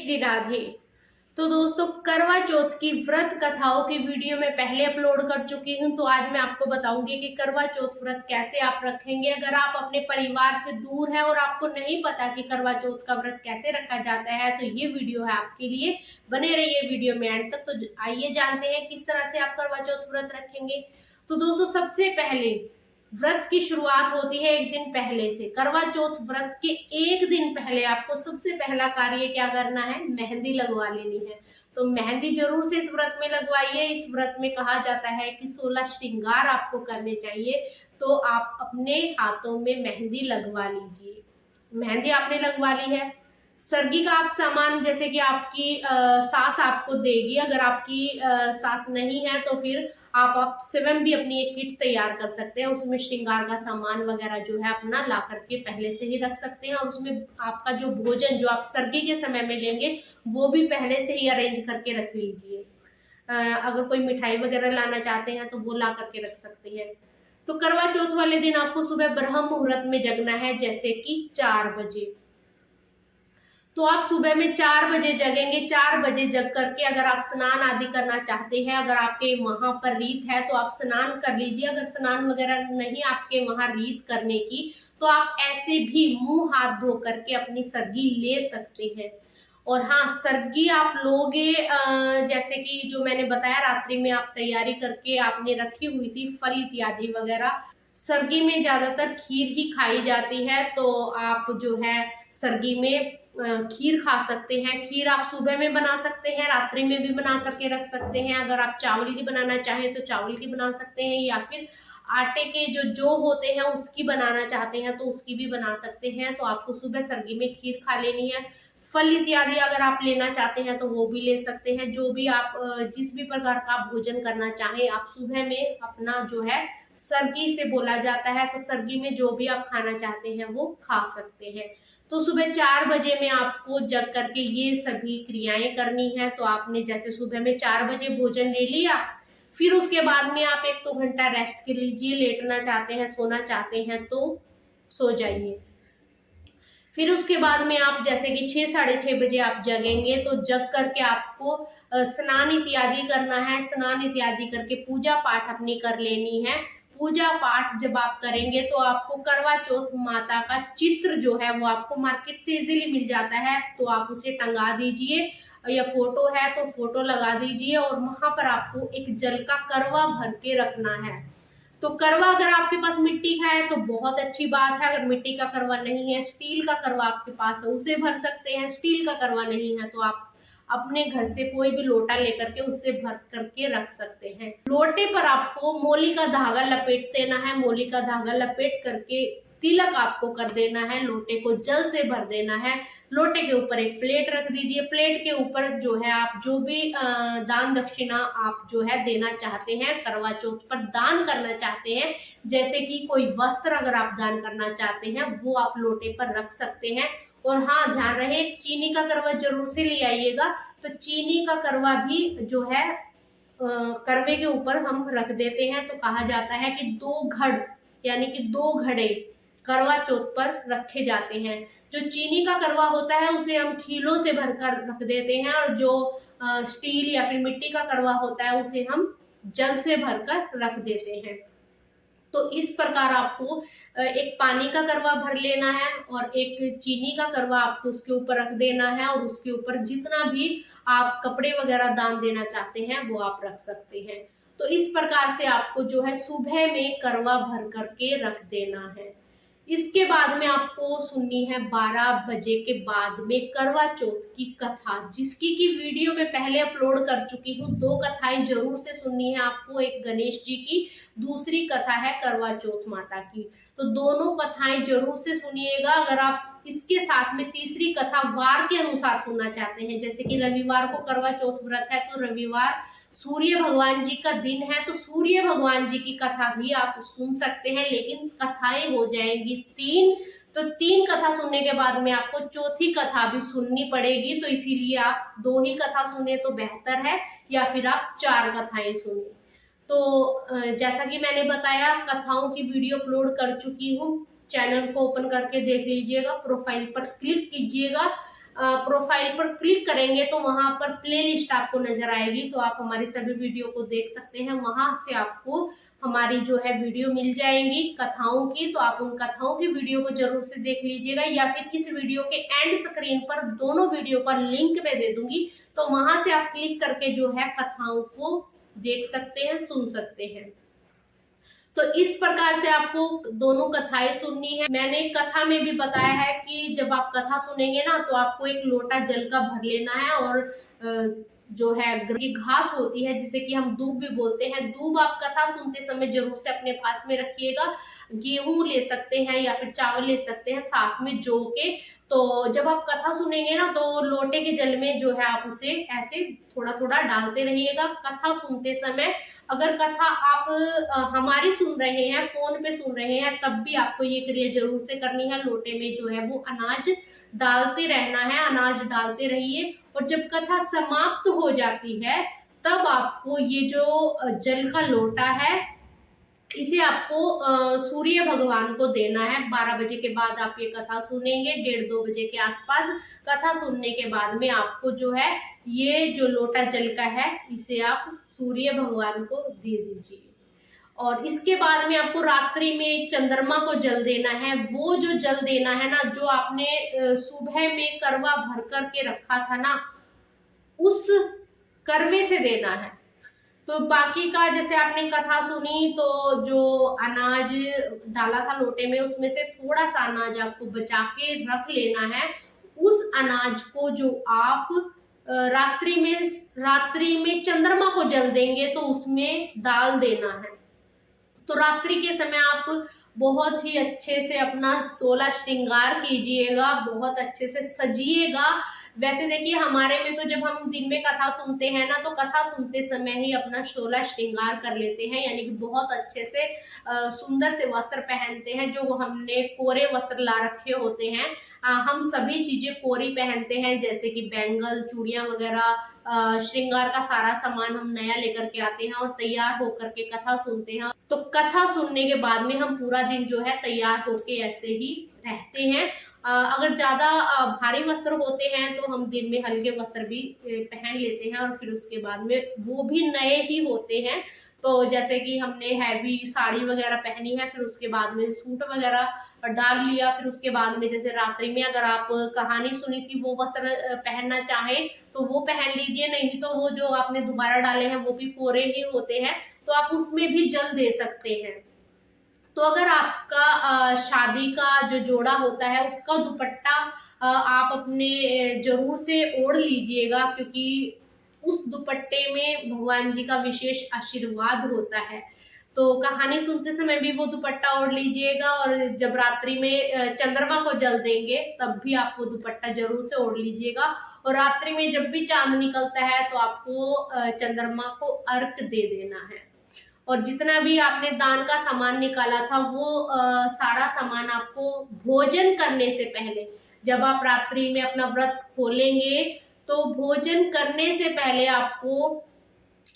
श्री राधे। तो दोस्तों, करवा चौथ की व्रत कथाओं की वीडियो मैं पहले अपलोड कर चुकी हूँ। तो आज मैं आपको बताऊंगी कि करवा चौथ व्रत कैसे आप रखेंगे। अगर आप अपने परिवार से दूर हैं और आपको नहीं पता कि करवा चौथ का व्रत कैसे रखा जाता है, तो ये वीडियो है आपके लिए। बने रहिए वीडियो में एंड तक। तो आइए जानते हैं किस तरह से आप करवा चौथ व्रत रखेंगे। तो दोस्तों, सबसे पहले व्रत की शुरुआत होती है एक दिन पहले से। करवा चौथ व्रत के एक दिन पहले आपको सबसे पहला कार्य क्या करना है? मेहंदी लगवा लेनी है। तो मेहंदी जरूर से इस व्रत में लगवाइए। इस व्रत में कहा जाता है कि 16 श्रृंगार आपको करने चाहिए। तो आप अपने हाथों में मेहंदी लगवा लीजिए। मेहंदी आपने लगवा ली है। सरगी का आप सामान, जैसे कि आपकी सास आपको देगी। अगर आपकी सास नहीं है तो फिर आप स्वयं भी अपनी एक किट तैयार कर सकते हैं। उसमें श्रृंगार का सामान वगैरह जो है अपना ला करके पहले से ही रख सकते हैं। और उसमें आपका जो भोजन जो आप सरगी के समय में लेंगे वो भी पहले से ही अरेंज करके रख लीजिए। अगर कोई मिठाई वगैरह लाना चाहते हैं तो वो ला करके रख सकते हैं। तो करवा चौथ वाले दिन आपको सुबह ब्रह्म मुहूर्त में जगना है, जैसे कि 4 बजे। तो आप सुबह में 4 बजे जगेंगे। 4 बजे जग करके अगर आप स्नान आदि करना चाहते हैं, अगर आपके वहां पर रीत है तो आप स्नान कर लीजिए। अगर स्नान वगैरह नहीं आपके वहां रीत करने की, तो आप ऐसे भी मुंह हाथ धो करके अपनी सरगी ले सकते हैं। और हाँ, सरगी आप लोगे जैसे कि जो मैंने बताया, रात्रि में आप तैयारी करके आपने रखी हुई थी फल इत्यादि वगैरह। सरगी में ज्यादातर खीर ही खाई जाती है, तो आप जो है सरगी में खीर खा सकते हैं। खीर आप सुबह में बना सकते हैं, रात्रि में भी बना करके रख सकते हैं। अगर आप चावल की बनाना चाहें तो चावल की बना सकते हैं, या फिर आटे के जो होते हैं उसकी बनाना चाहते हैं तो उसकी भी बना सकते हैं। तो आपको सुबह सरगी में खीर खा लेनी है। फल इत्यादि अगर आप लेना चाहते हैं तो वो भी ले सकते हैं। जो भी आप जिस भी प्रकार का आप भोजन करना चाहें, आप सुबह में अपना जो है सरगी से बोला जाता है, तो सरगी में जो भी आप खाना चाहते हैं वो खा सकते हैं। तो सुबह 4 बजे में आपको जग करके ये सभी क्रियाएं करनी है। तो आपने जैसे सुबह में 4 बजे भोजन ले लिया, फिर उसके बाद में आप 1-2 घंटा रेस्ट कर लीजिए। लेटना चाहते हैं, सोना चाहते हैं तो सो जाइए। फिर उसके बाद में आप जैसे कि 6 साढ़े 6 बजे आप जगेंगे। तो जग करके आपको स्नान इत्यादि करना है। स्नान इत्यादि करके पूजा पाठ अपनी कर लेनी है। पूजा पाठ जब आप करेंगे तो आपको करवा चौथ माता का चित्र जो है वो आपको मार्केट से इजीली मिल जाता है, तो आप उसे टंगा दीजिए। या फोटो है तो फोटो लगा दीजिए। और वहां पर आपको एक जल का करवा भर के रखना है। तो करवा अगर आपके पास मिट्टी का है तो बहुत अच्छी बात है। अगर मिट्टी का करवा नहीं है, स्टील का करवा आपके पास है, उसे भर सकते हैं। स्टील का करवा नहीं है तो आप अपने घर से कोई भी लोटा लेकर के उससे भर करके रख सकते हैं। लोटे पर आपको मोली का धागा लपेट देना है। मोली का धागा लपेट करके तिलक आपको कर देना है। लोटे को जल से भर देना है। लोटे के ऊपर एक प्लेट रख दीजिए। प्लेट के ऊपर जो है आप जो भी दान दक्षिणा आप जो है देना चाहते हैं, करवा चौथ पर दान करना चाहते हैं, जैसे कि कोई वस्त्र अगर आप दान करना चाहते हैं वो आप लोटे पर रख सकते हैं। और हाँ, ध्यान रहे, चीनी का करवा जरूर से ले आइएगा। तो चीनी का करवा भी जो है करवे के ऊपर हम रख देते हैं। तो कहा जाता है कि 2 घड़ यानी कि 2 घड़े करवा चौथ पर रखे जाते हैं। जो चीनी का करवा होता है उसे हम खीलों से भरकर रख देते हैं, और जो स्टील या फिर मिट्टी का करवा होता है उसे हम जल से भरकर रख देते हैं। तो इस प्रकार आपको एक पानी का करवा भर लेना है और एक चीनी का करवा आपको उसके ऊपर रख देना है। और उसके ऊपर जितना भी आप कपड़े वगैरह दान देना चाहते हैं वो आप रख सकते हैं। तो इस प्रकार से आपको जो है सुबह में करवा भर करके रख देना है। इसके बाद में आपको सुननी है 12 बजे के बाद में करवा चौथ की कथा, जिसकी की वीडियो मैं पहले अपलोड कर चुकी हूँ। 2 कथाएं जरूर से सुननी है आपको, एक गणेश जी की, दूसरी कथा है करवा चौथ माता की। तो दोनों कथाएं जरूर से सुनिएगा। अगर आप इसके साथ में तीसरी कथा वार के अनुसार सुनना चाहते हैं, जैसे कि रविवार को करवा चौथ व्रत है तो रविवार सूर्य भगवान जी का दिन है, तो सूर्य भगवान जी की कथा भी आप सुन सकते हैं। लेकिन कथाएं हो जाएंगी 3, तो 3 कथा सुनने के बाद में आपको चौथी कथा भी सुननी पड़ेगी। तो इसीलिए आप 2 ही कथा सुने तो बेहतर है, या फिर आप 4 कथाएं सुने। तो जैसा कि मैंने बताया, कथाओं की वीडियो अपलोड कर चुकी हूँ। चैनल को ओपन करके देख लीजिएगा, प्रोफाइल पर क्लिक कीजिएगा। प्रोफाइल पर क्लिक करेंगे तो वहां पर प्लेलिस्ट आपको नजर आएगी, तो आप हमारी सभी वीडियो को देख सकते हैं। वहां से आपको हमारी जो है वीडियो मिल जाएंगी कथाओं की, तो आप उन कथाओं की वीडियो को जरूर से देख लीजिएगा, या फिर इस वीडियो के एंड स्क्रीन पर दोनों वीडियो का लिंक मैं दे दूंगी, तो वहां से आप क्लिक करके जो है कथाओं को देख सकते हैं, सुन सकते हैं। तो इस प्रकार से आपको दोनों कथाएं सुननी है। मैंने कथा में भी बताया है कि जब आप कथा सुनेंगे ना तो आपको एक लोटा जल का भर लेना है, और जो है की घास होती है जिसे कि हम दूब भी बोलते हैं, दूब आप कथा सुनते समय जरूर से अपने पास में रखिएगा। गेहूं ले सकते हैं या फिर चावल ले सकते हैं साथ में जौ के। तो जब आप कथा सुनेंगे ना तो लोटे के जल में जो है आप उसे ऐसे थोड़ा थोड़ा डालते रहिएगा कथा सुनते समय। अगर कथा आप हमारी सुन रहे हैं, फोन पे सुन रहे हैं, तब भी आपको ये क्रिया जरूर से करनी है। लोटे में जो है वो अनाज डालते रहना है, अनाज डालते रहिए, और जब कथा समाप्त हो जाती है तब आपको ये जो जल का लोटा है इसे आपको सूर्य भगवान को देना है। 12 बजे के बाद आप ये कथा सुनेंगे, 1:30-2 बजे के आसपास कथा सुनने के बाद में आपको जो है ये जो लोटा जल का है इसे आप सूर्य भगवान को दे दीजिए। और इसके बाद में आपको रात्रि में चंद्रमा को जल देना है। वो जो जल देना है ना, जो आपने सुबह में करवा भर करके रखा था ना, उस करवे से देना है। तो बाकी का जैसे आपने कथा सुनी तो जो अनाज डाला था लोटे में उसमें से थोड़ा सा अनाज आपको बचा के रख लेना है। उस अनाज को जो आप रात्रि में चंद्रमा को जल देंगे तो उसमें डाल देना है। तो रात्रि के समय आप बहुत ही अच्छे से अपना 16 श्रृंगार कीजिएगा, बहुत अच्छे से सजिएगा। वैसे देखिए हमारे में तो जब हम दिन में कथा सुनते हैं ना तो कथा सुनते समय ही अपना 16 श्रृंगार कर लेते हैं, यानी कि बहुत अच्छे से सुंदर से वस्त्र पहनते हैं। जो हमने कोरे वस्त्र ला रखे होते हैं, हम सभी चीजें कोरी पहनते हैं, जैसे कि बैंगल, चूड़ियां वगैरह, श्रृंगार का सारा सामान हम नया लेकर के आते हैं और तैयार होकर के कथा सुनते हैं। तो कथा सुनने के बाद में हम पूरा दिन जो है तैयार होके ऐसे ही रहते हैं। अगर ज्यादा भारी वस्त्र होते हैं तो हम दिन में हल्के वस्त्र भी पहन लेते हैं, और फिर उसके बाद में वो भी नए ही होते हैं। तो जैसे कि हमने हैवी साड़ी वगैरह पहनी है, फिर उसके बाद में सूट वगैरह डाल लिया, फिर उसके बाद में जैसे रात्रि में अगर आप कहानी सुनी थी वो वस्त्र पहनना चाहें तो वो पहन लीजिए, नहीं तो वो जो आपने दोबारा डाले हैं वो भी कोरे ही होते हैं, तो आप उसमें भी जल दे सकते हैं। तो अगर आपका शादी का जो जोड़ा होता है उसका दुपट्टा आप अपने जरूर से ओढ़ लीजिएगा, क्योंकि उस दुपट्टे में भगवान जी का विशेष आशीर्वाद होता है। तो कहानी सुनते समय भी वो दुपट्टा ओढ़ लीजिएगा, और जब रात्रि में चंद्रमा को जल देंगे तब भी आप वो दुपट्टा जरूर से ओढ़ लीजिएगा। और रात्रि में जब भी चांद निकलता है तो आपको चंद्रमा को अर्घ दे देना है। और जितना भी आपने दान का सामान निकाला था वो सारा सामान आपको भोजन करने से पहले, जब आप रात्रि में अपना व्रत खोलेंगे तो भोजन करने से पहले आपको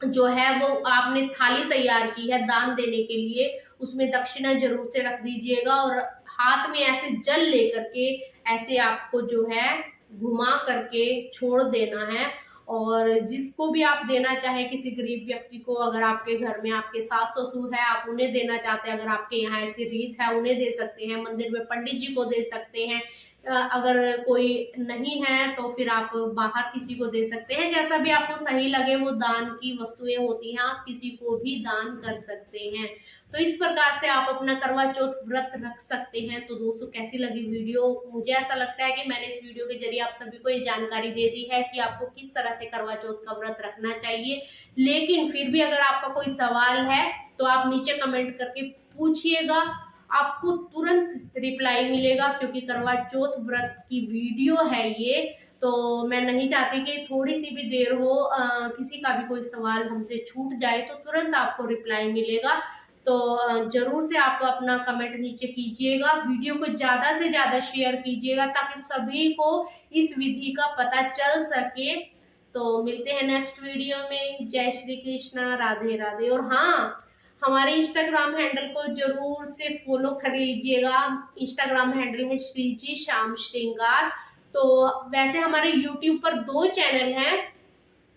जो है वो आपने थाली तैयार की है दान देने के लिए, उसमें दक्षिणा जरूर से रख दीजिएगा, और हाथ में ऐसे जल लेकर के ऐसे आपको जो है घुमा करके छोड़ देना है। और जिसको भी आप देना चाहे, किसी गरीब व्यक्ति को, अगर आपके घर में आपके सास ससुर है आप उन्हें देना चाहते हैं, अगर आपके यहाँ ऐसी रीत है उन्हें दे सकते हैं, मंदिर में पंडित जी को दे सकते हैं, अगर कोई नहीं है तो फिर आप बाहर किसी को दे सकते हैं, जैसा भी आपको सही लगे। वो दान की वस्तुएं होती हैं, आप किसी को भी दान कर सकते हैं। तो इस प्रकार से आप अपना करवा चौथ व्रत रख सकते हैं। तो दोस्तों कैसी लगी वीडियो? मुझे ऐसा लगता है कि मैंने इस वीडियो के जरिए आप सभी को ये जानकारी दे दी है कि आपको किस तरह से करवा चौथ का व्रत रखना चाहिए। लेकिन फिर भी अगर आपका कोई सवाल है तो आप नीचे कमेंट करके पूछिएगा, आपको तुरंत रिप्लाई मिलेगा, क्योंकि करवा चौथ व्रत की वीडियो है ये, तो मैं नहीं चाहती कि थोड़ी सी भी देर हो किसी का भी कोई सवाल हमसे छूट जाए, तो तुरंत आपको रिप्लाई मिलेगा। तो जरूर से आप अपना कमेंट नीचे कीजिएगा, वीडियो को ज्यादा से ज्यादा शेयर कीजिएगा ताकि सभी को इस विधि का पता चल सके। तो मिलते हैं नेक्स्ट वीडियो में। जय श्री कृष्णा, राधे राधे। और हाँ, हमारे इंस्टाग्राम हैंडल को जरूर से फॉलो कर लीजिएगा। इंस्टाग्राम हैंडल है श्रीजी श्याम श्रृंगार। तो वैसे हमारे YouTube पर 2 चैनल हैं,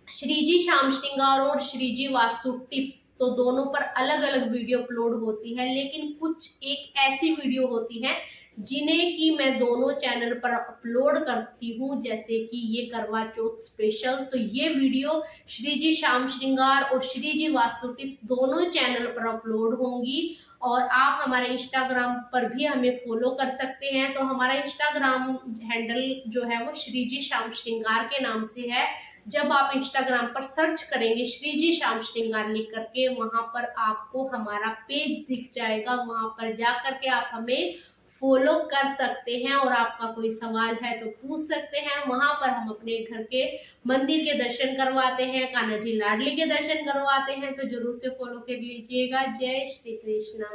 श्रीजी श्याम श्रृंगार और श्रीजी वास्तु टिप्स। तो दोनों पर अलग अलग वीडियो अपलोड होती है, लेकिन कुछ एक ऐसी वीडियो होती है जिन्हें कि मैं दोनों चैनल पर अपलोड करती हूँ, जैसे कि ये करवा चौथ स्पेशल। तो ये वीडियो श्रीजी श्याम श्रृंगार और श्रीजी वास्तु टिप्स दोनों चैनल पर अपलोड होंगी। और आप हमारे इंस्टाग्राम पर भी हमें फॉलो कर सकते हैं। तो हमारा इंस्टाग्राम हैंडल जो है वो श्रीजी श्याम श्रृंगार के नाम से है। जब आप इंस्टाग्राम पर सर्च करेंगे श्रीजी श्याम श्रृंगार लिख करके, वहां पर आपको हमारा पेज दिख जाएगा। वहां पर जा करके आप हमें फॉलो कर सकते हैं और आपका कोई सवाल है तो पूछ सकते हैं। वहां पर हम अपने घर के मंदिर के दर्शन करवाते हैं, कान्हा जी लाडली के दर्शन करवाते हैं। तो जरूर से फॉलो कर लीजिएगा। जय श्री कृष्णा।